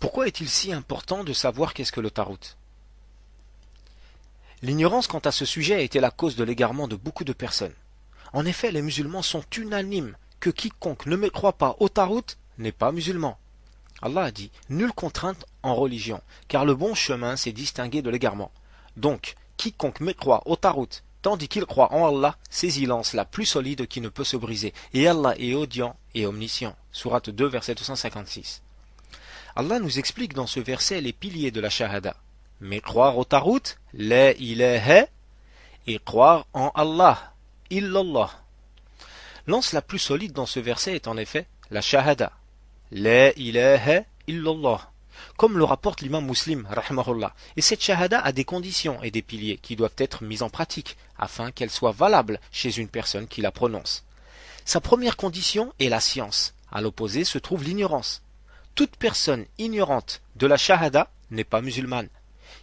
Pourquoi est-il si important de savoir qu'est-ce que le tarout? L'ignorance quant à ce sujet a été la cause de l'égarement de beaucoup de personnes. En effet, les musulmans sont unanimes que quiconque ne mécroit pas au tarout n'est pas musulman. Allah a dit « Nulle contrainte en religion, car le bon chemin s'est distingué de l'égarement. Donc, quiconque mécroit au tarout, tandis qu'il croit en Allah, saisit y lance la plus solide qui ne peut se briser. Et Allah est audient et omniscient. » Sourate 2, verset 256. Allah nous explique dans ce verset les piliers de la shahada. Mais croire au tarout, la ilaha, et croire en Allah, illallah. L'anse la plus solide dans ce verset est en effet la shahada. La ilaha illallah. Comme le rapporte l'imam Muslim, rahimahullah. Et cette shahada a des conditions et des piliers qui doivent être mis en pratique afin qu'elle soit valable chez une personne qui la prononce. Sa première condition est la science. À l'opposé se trouve l'ignorance. Toute personne ignorante de la shahada n'est pas musulmane,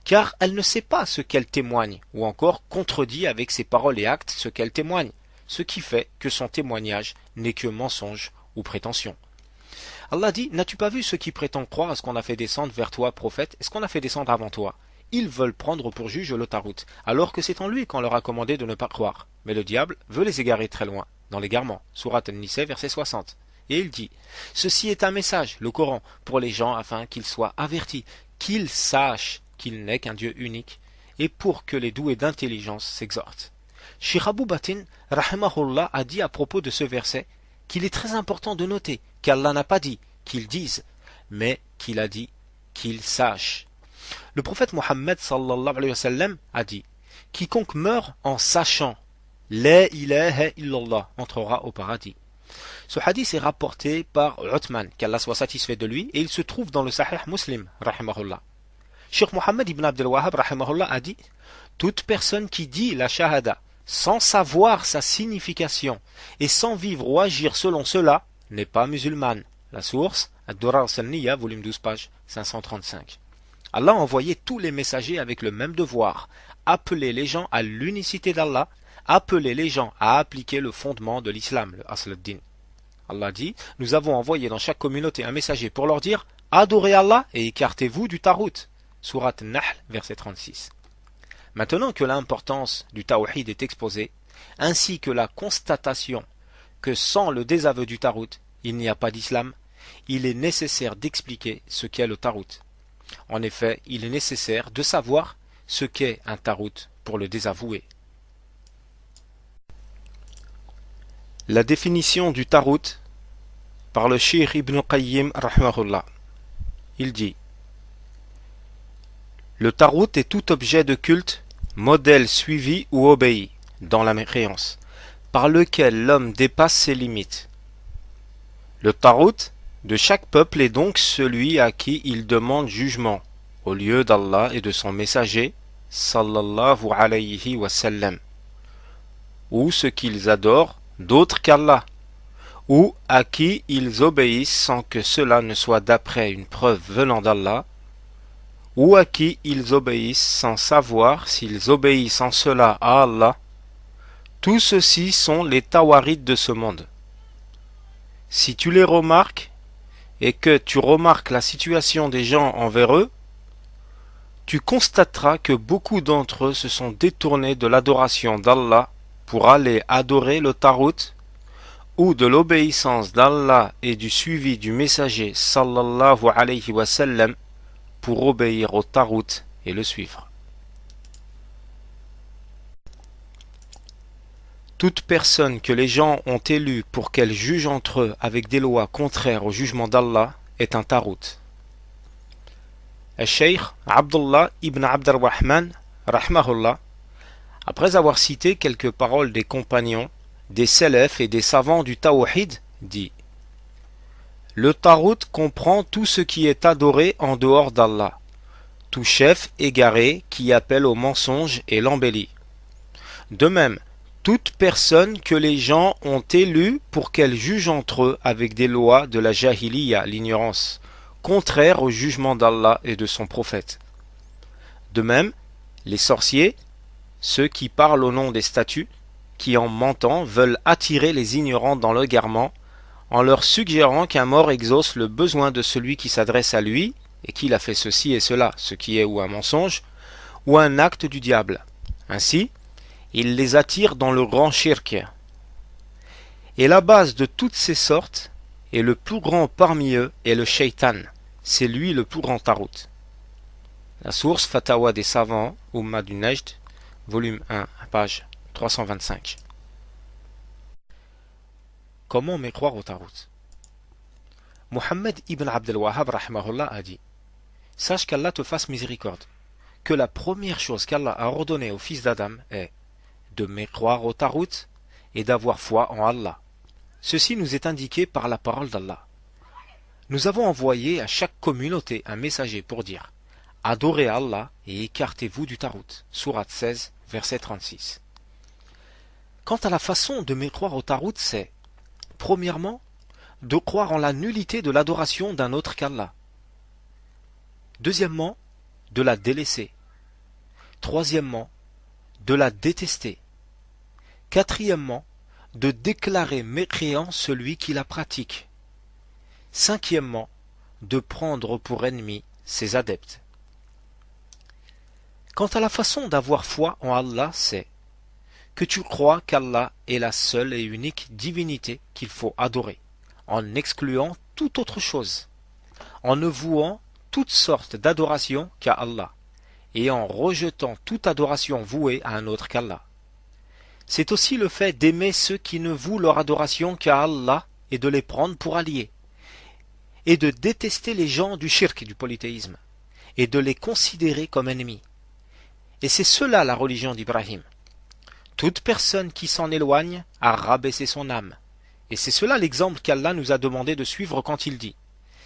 car elle ne sait pas ce qu'elle témoigne, ou encore contredit avec ses paroles et actes ce qu'elle témoigne, ce qui fait que son témoignage n'est que mensonge ou prétention. Allah dit, n'as-tu pas vu ceux qui prétendent croire à ce qu'on a fait descendre vers toi, prophète, et ce qu'on a fait descendre avant toi? Ils veulent prendre pour juge le tarout, alors que c'est en lui qu'on leur a commandé de ne pas croire. Mais le diable veut les égarer très loin, dans l'égarement. Sourate An-Nisa, verset 60. Et il dit, ceci est un message, le Coran, pour les gens afin qu'ils soient avertis, qu'ils sachent qu'il n'est qu'un Dieu unique, et pour que les doués d'intelligence s'exhortent. Cheikh Abou Batin, rahimahullah, a dit à propos de ce verset qu'il est très important de noter qu'Allah n'a pas dit qu'ils disent, mais qu'il a dit qu'ils sachent. Le prophète Mohammed sallallahu alayhi wa sallam a dit, quiconque meurt en sachant la ilaha illallah entrera au paradis. Ce hadith est rapporté par Uthman, qu'Allah soit satisfait de lui, et il se trouve dans le Sahih Muslim, rahimahullah. Cheikh Mohammed ibn Abdel Wahhab, rahimahullah, a dit, toute personne qui dit la shahada sans savoir sa signification et sans vivre ou agir selon cela n'est pas musulmane. La source, Ad-Durar al-Sanniya, volume 12, page 535. Allah a envoyé tous les messagers avec le même devoir, appeler les gens à l'unicité d'Allah, appeler les gens à appliquer le fondement de l'islam, le Asl ad-Din. Allah dit, nous avons envoyé dans chaque communauté un messager pour leur dire, adorez Allah et écartez-vous du tarout. Sourate Nahl, verset 36. Maintenant que l'importance du tawhid est exposée, ainsi que la constatation que sans le désaveu du tarout, il n'y a pas d'islam, il est nécessaire d'expliquer ce qu'est le tarout. En effet, il est nécessaire de savoir ce qu'est un tarout pour le désavouer. La définition du tarout par le Cheikh Ibn Qayyim rahimahullah. Il dit: le tarout est tout objet de culte, modèle suivi ou obéi dans la mécréance, par lequel l'homme dépasse ses limites. Le tarout de chaque peuple est donc celui à qui il demande jugement, au lieu d'Allah et de son messager, sallallahu alayhi wa sallam, ou ce qu'ils adorent d'autre qu'Allah, ou à qui ils obéissent sans que cela ne soit d'après une preuve venant d'Allah, ou à qui ils obéissent sans savoir s'ils obéissent en cela à Allah. Tous ceux-ci sont les tawarides de ce monde. Si tu les remarques, et que tu remarques la situation des gens envers eux, tu constateras que beaucoup d'entre eux se sont détournés de l'adoration d'Allah pour aller adorer le tarout, ou de l'obéissance d'Allah et du suivi du messager sallallahu alayhi wa sallam pour obéir au tarout et le suivre. Toute personne que les gens ont élue pour qu'elle juge entre eux avec des lois contraires au jugement d'Allah est un tarout. Al-Cheikh Abdullah ibn Abd al-Rahman, rahmahullah, après avoir cité quelques paroles des compagnons, des salafs et des savants du tawhid, dit: le tarout comprend tout ce qui est adoré en dehors d'Allah, tout chef égaré qui appelle au mensonge et l'embellit. De même, toute personne que les gens ont élue pour qu'elle juge entre eux avec des lois de la jahiliya, l'ignorance, contraires au jugement d'Allah et de son prophète. De même, les sorciers, ceux qui parlent au nom des statues, qui en mentant veulent attirer les ignorants dans l'égarement, en leur suggérant qu'un mort exauce le besoin de celui qui s'adresse à lui, et qu'il a fait ceci et cela, ce qui est ou un mensonge, ou un acte du diable. Ainsi, il les attire dans le grand shirk. Et la base de toutes ces sortes, et le plus grand parmi eux, est le shaitan. C'est lui le plus grand tarout. La source Fatawa des savants, Umma du Najd, volume 1, page 325. Comment mécroire au tarout? Mohammed ibn Abd al-Wahhab rahimahullah a dit: sache qu'Allah te fasse miséricorde, que la première chose qu'Allah a ordonnée au fils d'Adam est de mécroire au tarout et d'avoir foi en Allah. Ceci nous est indiqué par la parole d'Allah. Nous avons envoyé à chaque communauté un messager pour dire: adorez Allah et écartez-vous du tarout. Sourate 16, verset 36. Quant à la façon de mécroire au tarout, c'est premièrement de croire en la nullité de l'adoration d'un autre qu'Allah. Deuxièmement, de la délaisser. Troisièmement, de la détester. Quatrièmement, de déclarer mécréant celui qui la pratique. Cinquièmement, de prendre pour ennemi ses adeptes. Quant à la façon d'avoir foi en Allah, c'est que tu crois qu'Allah est la seule et unique divinité qu'il faut adorer, en excluant toute autre chose, en ne vouant toutes sortes d'adorations qu'à Allah, et en rejetant toute adoration vouée à un autre qu'Allah. C'est aussi le fait d'aimer ceux qui ne vouent leur adoration qu'à Allah et de les prendre pour alliés, et de détester les gens du shirk, du polythéisme, et de les considérer comme ennemis. Et c'est cela la religion d'Ibrahim. Toute personne qui s'en éloigne a rabaissé son âme. Et c'est cela l'exemple qu'Allah nous a demandé de suivre quand il dit: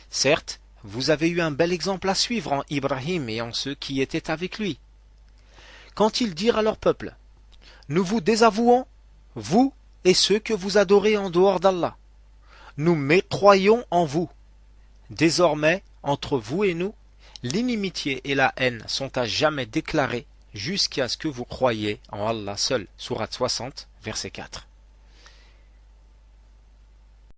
certes, vous avez eu un bel exemple à suivre en Ibrahim et en ceux qui étaient avec lui. Quand ils dirent à leur peuple: nous vous désavouons, vous et ceux que vous adorez en dehors d'Allah. Nous mécroyons en vous. Désormais, entre vous et nous, l'inimitié et la haine sont à jamais déclarées jusqu'à ce que vous croyiez en Allah seul. Sourate 60, verset 4.